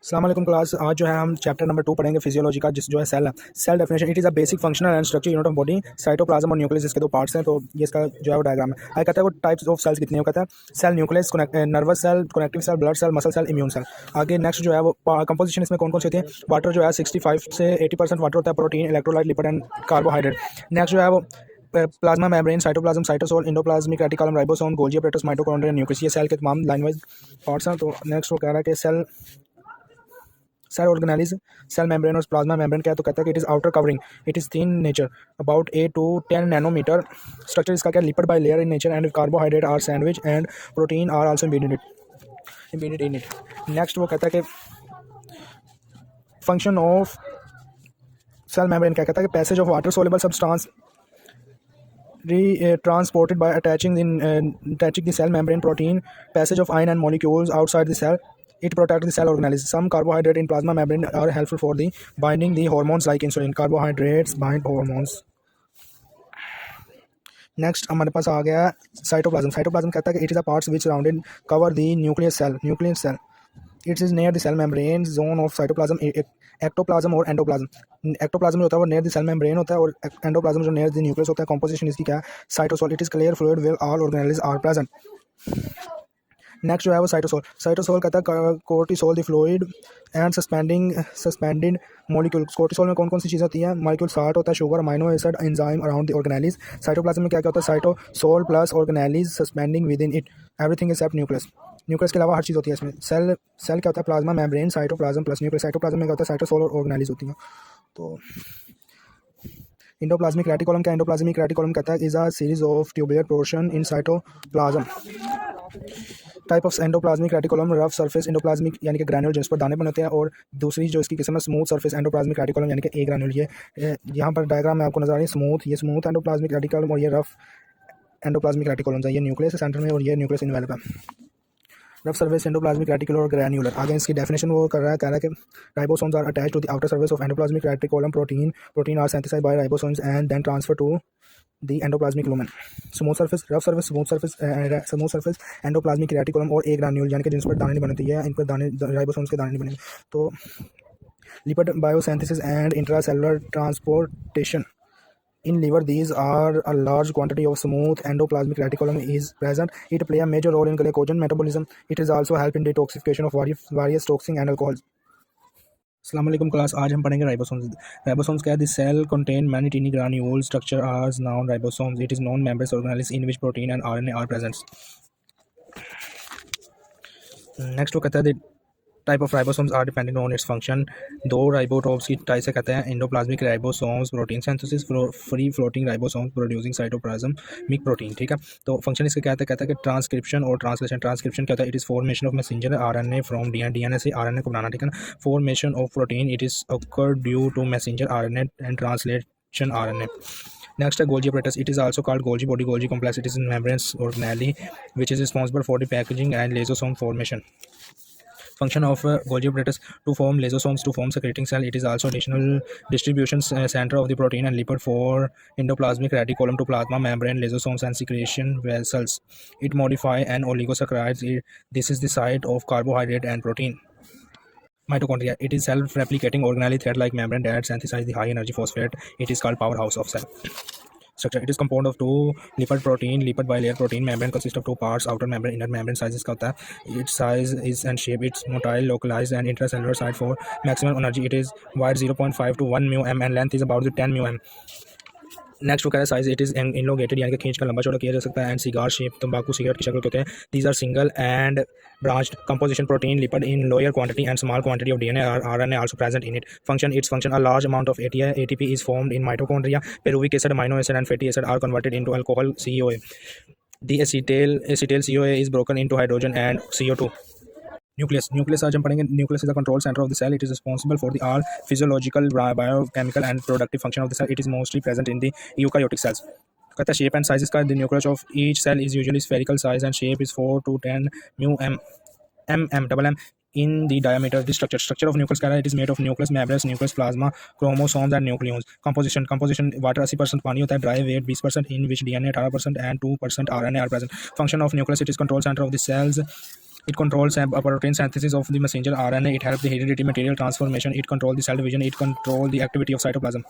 अस्सलाम वालेकुम क्लास। आज जो है हम चैप्टर नंबर 2 पढ़ेंगे फिजियोलॉजी का, जिस जो है सेल है। Cell definition, it is a basic functional and structure unit of body. Cytoplasm और न्यूक्लियस इसके दो पार्ट्स हैं। तो ये इसका जो है वो डायग्राम है। आगे कहता है वो टाइप्स ऑफ सेल्स कितनी है। वो कहता है cell nucleus, nervous cell, connective cell, blood cell, muscle cell, immune cell. आगे नेक्स्ट जो है वो कंपोजिशन इसमें कौन कौन सी होती है। वाटर जो है 65 से 80% वाटर होता है, protein, electrolyte, lipid and carbohydrate. Next जो है वो plasma membrane, cytoplasm, cytosol, endoplasmic reticulum, ribosome, Golgi apparatus, mitochondria, nucleus. ये सेल के तमाम लाइन वाइज पार्ट्स हैं। तो नेक्स्ट वो कह रहा है कि सेल ऑर्गेनेलिज, सेल मेम्ब्रेन और प्लाज्मा मेम्ब्रेन क्या है। तो कहता है कि it is outer covering, it is thin nature, about 8 to 10 nanometre. Structure इसका क्या, lipid bilayer in nature and carbohydrate are sandwich and protein are also embedded in it। Next वो कहता है कि फंक्शन ऑफ सेल मेम्ब्रेन क्या कहता है कि passage of water soluble substance transported by attaching the cell membrane, protein, passage of ion and molecules outside the cell. It protects the cell organelles. Some carbohydrate in plasma membrane are helpful for the binding the hormones like insulin. Carbohydrates bind hormones. Next हमारे पास आ गया cytoplasm. Cytoplasm कहता है कि it is a parts which rounded cover the nucleus cell. It is near the cell membrane zone of cytoplasm, ectoplasm और endoplasm. Ectoplasm जो होता है वो नियर द सेल मेम्ब्रेन होता है और एंडोप्लाज्म जो नियर द न्यूक्लियस होता है। कॉम्पोजिशन इसकी क्या है, cytosol, it is clear fluid where all organelles are present. Next जो है वो साइटोसोल। साइटोसोल कहता है cortisol the fluid and suspended molecules. Cortisol में कौन कौन सी चीज़ होती है, मॉलिक्यूल साल्ट होता है, sugar, amino acid, enzyme around the organelles. Cytoplasm में क्या क्या होता है, cytosol plus organelles suspending with in it everything except nucleus. Nucleus के अलावा हर चीज़ होती है इसमें। सेल क्या होता है, plasma membrane, cytoplasm plus nucleus. Cytoplasm में क्या होता है, साइटोसोल और ऑर्गेनेलिस होती है। तो इंडोप्लाज्मिक रेटिकुलम क्या, इंडोप्लाज्मिक रेटिकुलम कहता है is a series of tubular portion in cytoplasm. Type of endoplasmic reticulum, rough surface endoplasmic यानी कि ग्रैन्युल जिस पर दाने बने होते हैं, और दूसरी जो इसकी किस्म है स्मूथ सरफेस एंडोप्लाज्मिक रेटिकुलम यानी कि ए ग्रैन्युल। ये यहाँ पर डायग्राम में आपको नजर आ रही है स्मूथ, ये स्मूथ एंडोप्लाज्मिक रेटिकुलम, और ये रफ एंडोप्लाज्मिक रेटिकुलम है। ये न्यूक्लियस है सेंटर में और ये न्यूक्लियस इनवेलप है। रफ सर्फेस एंडोप्लाज्मिक रेटिकुलर और ग्रैन्युलर। आगे इसकी डेफिनेशन वो कह रहा है कि ribosomes are attached to the outer surface of endoplasmic reticulum, protein are synthesised by ribosomes and then transfer to the endoplasmic lumen. Smooth surface, rough surface, smooth surface endoplasmic reticulum और ए ग्रैन्युल यानी कि जिन पर दाने नहीं बनती है, इन पर दाने राइबोसोम्स के दाने नहीं बने। तो lipid biosynthesis and intracellular transportation in liver, these are a large quantity of smooth endoplasmic reticulum is present. It play a major role in glycogen metabolism. It is also help in detoxification of various toxins and alcohols. अस्सलाम वालेकुम class. आज हम पढ़ेंगे ribosomes. Ribosomes क्या है, this cell contain many tiny granule structure as known ribosomes. It is non-membranous organelles in which protein and RNA are present. नेक्स्ट वो कहता है type of ribosomes are dependent on its function. दो राइबोटॉप्स की type से कहते हैं endoplasmic ribosomes, protein synthesis, free floating ribosomes producing cytoplasmic protein. ठीक है, तो फंक्शन इसके कहता है कि ट्रांसक्रिप्शन और ट्रांसलेशन। ट्रांसक्रिप्शन क्या होता है, it is formation of messenger RNA from DNA से आरएनए को बनाना। ठीक है ना। Formation of protein, it is occur due to messenger RNA and translation RNA. Next, Golgi apparatus. It is also called Golgi body, Golgi complex. It is in membranes organelle, which is responsible for the packaging and lysosome formation. Function of Golgi apparatus: to form lysosomes, to form secreting cell. It is also additional distribution center of the protein and lipid for endoplasmic reticulum to plasma membrane, lysosomes and secretion vessels. It modify an oligosaccharides. This is the site of carbohydrate and protein. Mitochondria. It is self-replicating organelle thread-like membrane that synthesizes the high-energy phosphate. It is called powerhouse of cell. Structure. It is compound of two lipid protein, lipid bilayer protein. Membrane consists of two parts, outer membrane, inner membrane. Size इसका होता है, its size is and shape. It's motile, localized and intracellular site for maximum energy. It is wide 0.5 to 1 μm and length is about 10 μm. Next वो कह रहा है size, it is इनलोगेटेड यानी कि खींच कर लंबा चौड़ा किया जा सकता है। एंड सिगार शेप, तंबाकू सिगरेट की शक्ल के होते हैं। These are single and branched composition protein lipid in lower quantity and small quantity of DNA RNA also present in it. Function, it's function, a large amount of ATP is formed in mitochondria. Pyruvic acid, amino acid and fatty acid are converted into alcohol CoA. The acetyl CoA is broken into hydrogen and CO2. Nucleus आज हम पढ़ेंगे। Nucleus is the control centre of the cell. It is responsible for the all physiological, biochemical and productive function of the cell. It is mostly present in the eukaryotic cells. कहता है shape and size का, the nucleus of each cell is usually spherical size and shape is 4 to 10 mm in the diameter. The structure of nucleus it is made of nucleus, membranes, nucleus, plasma, chromosomes and nucleons. Composition water 80% पानी होता है, dry weight 20%, in which DNA 18% and 2% RNA are present. Function of nucleus, it is control center of the cells It controls protein synthesis of the messenger RNA. It helps the hereditary material transformation. It controls the cell division. It controls the activity of cytoplasm.